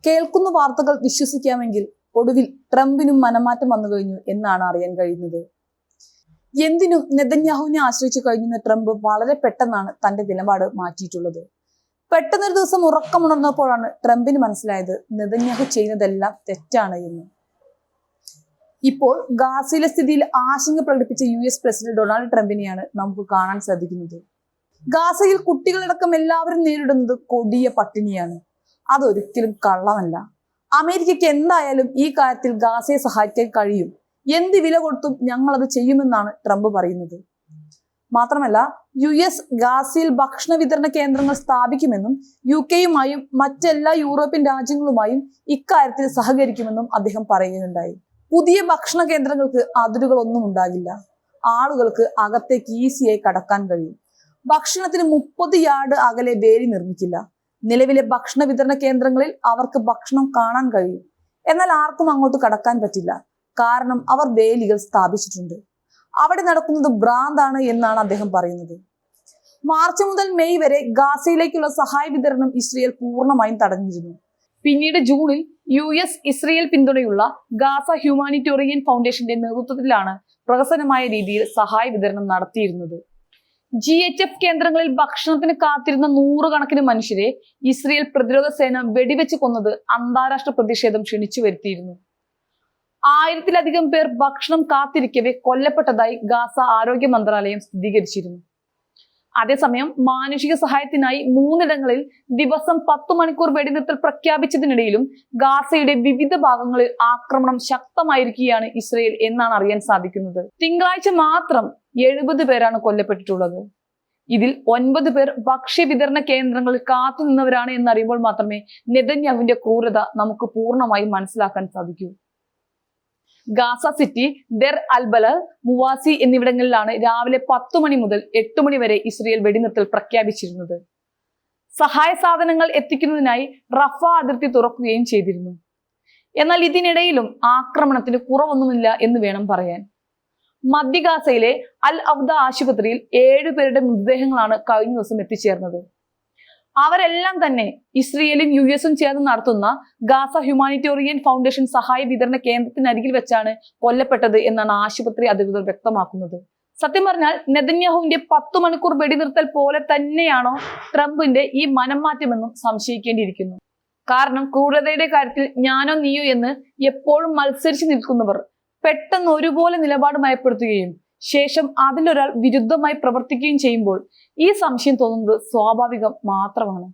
കേൾക്കുന്ന വാർത്തകൾ വിശ്വസിക്കാമെങ്കിൽ ഒടുവിൽ ട്രംപിനും മനംമാറ്റം വന്നു കഴിഞ്ഞു എന്നാണ് അറിയാൻ കഴിയുന്നത്. എന്തിനും നെതന്യാഹുവിനെ ആശ്രയിച്ചു കഴിഞ്ഞുന്ന ട്രംപ് വളരെ പെട്ടെന്നാണ് തന്റെ നിലപാട് മാറ്റിയിട്ടുള്ളത്. പെട്ടെന്നൊരു ദിവസം ഉറക്കമുണർന്നപ്പോഴാണ് ട്രംപിന് മനസ്സിലായത് നെതന്യാഹു ചെയ്യുന്നതെല്ലാം തെറ്റാണ് എന്ന്. ഇപ്പോൾ ഗാസയിലെ സ്ഥിതിയിൽ ആശങ്ക പ്രകടിപ്പിച്ച US പ്രസിഡന്റ് ഡൊണാൾഡ് ട്രംപിനെയാണ് നമുക്ക് കാണാൻ സാധിക്കുന്നത്. ഗാസയിൽ കുട്ടികളടക്കം എല്ലാവരും നേരിടുന്നത് കൊടിയ പട്ടിണിയാണ്. അതൊരിക്കലും കള്ളമല്ല. അമേരിക്കയ്ക്ക് എന്തായാലും ഈ കാര്യത്തിൽ ഗാസയെ സഹായിക്കാൻ കഴിയും. എന്ത് വില കൊടുത്തും ഞങ്ങൾ അത് ചെയ്യുമെന്നാണ് ട്രംപ് പറയുന്നത്. മാത്രമല്ല US ഗാസയിൽ ഭക്ഷണ വിതരണ കേന്ദ്രങ്ങൾ സ്ഥാപിക്കുമെന്നും UK-യുമായും മറ്റെല്ലാ യൂറോപ്യൻ രാജ്യങ്ങളുമായും ഇക്കാര്യത്തിൽ സഹകരിക്കുമെന്നും അദ്ദേഹം പറയുകയുണ്ടായി. പുതിയ ഭക്ഷണ കേന്ദ്രങ്ങൾക്ക് അതിരുകളൊന്നും ഉണ്ടാകില്ല. ആളുകൾക്ക് അകത്തേക്ക് ഈസിയായി കടക്കാൻ കഴിയും. ഭക്ഷണത്തിന് 30 യാർഡ് അകലെ വേലി നിർമ്മിക്കില്ല. നിലവിലെ ഭക്ഷണ വിതരണ കേന്ദ്രങ്ങളിൽ അവർക്ക് ഭക്ഷണം കാണാൻ കഴിയും. എന്നാൽ ആർക്കും അങ്ങോട്ട് കടക്കാൻ പറ്റില്ല. കാരണം അവർ വേലികൾ സ്ഥാപിച്ചിട്ടുണ്ട്. അവിടെ നടക്കുന്നത് ഭ്രാന്താണ് എന്നാണ് അദ്ദേഹം പറയുന്നത്. മാർച്ച് മുതൽ മെയ് വരെ ഗാസയിലേക്കുള്ള സഹായ വിതരണം ഇസ്രയേൽ പൂർണ്ണമായും തടഞ്ഞിരുന്നു. പിന്നീട് ജൂണിൽ US ഇസ്രയേൽ പിന്തുണയുള്ള ഗാസ ഹ്യൂമാനിറ്റേറിയൻ ഫൗണ്ടേഷന്റെ നേതൃത്വത്തിലാണ് പ്രഹസനമായ രീതിയിൽ സഹായ വിതരണം നടത്തിയിരുന്നത്. GHF കേന്ദ്രങ്ങളിൽ ഭക്ഷണത്തിന് കാത്തിരുന്ന നൂറുകണക്കിന് മനുഷ്യരെ ഇസ്രയേൽ പ്രതിരോധ സേന വെടിവെച്ച് കൊന്നത് അന്താരാഷ്ട്ര പ്രതിഷേധം ക്ഷണിച്ചു വരുത്തിയിരുന്നു. 1000-ലധികം പേർ ഭക്ഷണം കാത്തിരിക്കവേ കൊല്ലപ്പെട്ടതായി ഗാസ ആരോഗ്യ മന്ത്രാലയം സ്ഥിരീകരിച്ചിരുന്നു. അതേസമയം മാനുഷിക സഹായത്തിനായി 3 ദിവസം 10 മണിക്കൂർ വെടിനിർത്തൽ പ്രഖ്യാപിച്ചതിനിടയിലും ഗാസയുടെ വിവിധ ഭാഗങ്ങളിൽ ആക്രമണം ശക്തമായിരിക്കുകയാണ് ഇസ്രയേൽ എന്നാണ് അറിയാൻ സാധിക്കുന്നത്. തിങ്കളാഴ്ച മാത്രം 70 പേരാണ് കൊല്ലപ്പെട്ടിട്ടുള്ളത്. ഇതിൽ 9 പേർ ഭക്ഷ്യ വിതരണ കേന്ദ്രങ്ങളിൽ കാത്തുനിന്നവരാണ് എന്നറിയുമ്പോൾ മാത്രമേ നെതന്യാഹുവിന്റെ ക്രൂരത നമുക്ക് പൂർണ്ണമായും മനസ്സിലാക്കാൻ സാധിക്കൂ. ഗാസ സിറ്റി, ദെർ അൽബലർ, മുവാസി എന്നിവിടങ്ങളിലാണ് രാവിലെ 10 മണി മുതൽ 8 മണി വരെ ഇസ്രയേൽ വെടിനിർത്തൽ പ്രഖ്യാപിച്ചിരുന്നത്. സഹായ സാധനങ്ങൾ എത്തിക്കുന്നതിനായി റഫ അതിർത്തി തുറക്കുകയും ചെയ്തിരുന്നു. എന്നാൽ ഇതിനിടയിലും ആക്രമണത്തിന് കുറവൊന്നുമില്ല എന്ന് വേണം പറയാൻ. മധ്യ ഗാസയിലെ അൽ അവദ ആശുപത്രിയിൽ 7 പേരുടെ മൃതദേഹങ്ങളാണ് കഴിഞ്ഞ ദിവസം എത്തിച്ചേർന്നത്. അവരെല്ലാം തന്നെ ഇസ്രയേലും US-ഉം ചേർന്ന് നടത്തുന്ന ഗാസ ഹ്യൂമാനിറ്റേറിയൻ ഫൗണ്ടേഷൻ സഹായ വിതരണ കേന്ദ്രത്തിനരികിൽ വെച്ചാണ് കൊല്ലപ്പെട്ടത് എന്നാണ് ആശുപത്രി അധികൃതർ വ്യക്തമാക്കുന്നത്. സത്യം പറഞ്ഞാൽ നെതന്യാഹുവിന്റെ 10 മണിക്കൂർ വെടിനിർത്തൽ പോലെ തന്നെയാണോ ട്രംപിന്റെ ഈ മനംമാറ്റമെന്നും സംശയിക്കേണ്ടിയിരിക്കുന്നു. കാരണം ക്രൂരതയുടെ കാര്യത്തിൽ ഞാനോ നീയോ എന്ന് എപ്പോഴും മത്സരിച്ച് നിൽക്കുന്നവർ പെട്ടെന്ന് ഒരുപോലെ നിലപാട് മയപ്പെടുത്തുകയും ശേഷം അതിലൊരാൾ വിരുദ്ധമായി പ്രവർത്തിക്കുകയും ചെയ്യുമ്പോൾ ഈ സംശയം തോന്നുന്നത് സ്വാഭാവികം മാത്രമാണ്.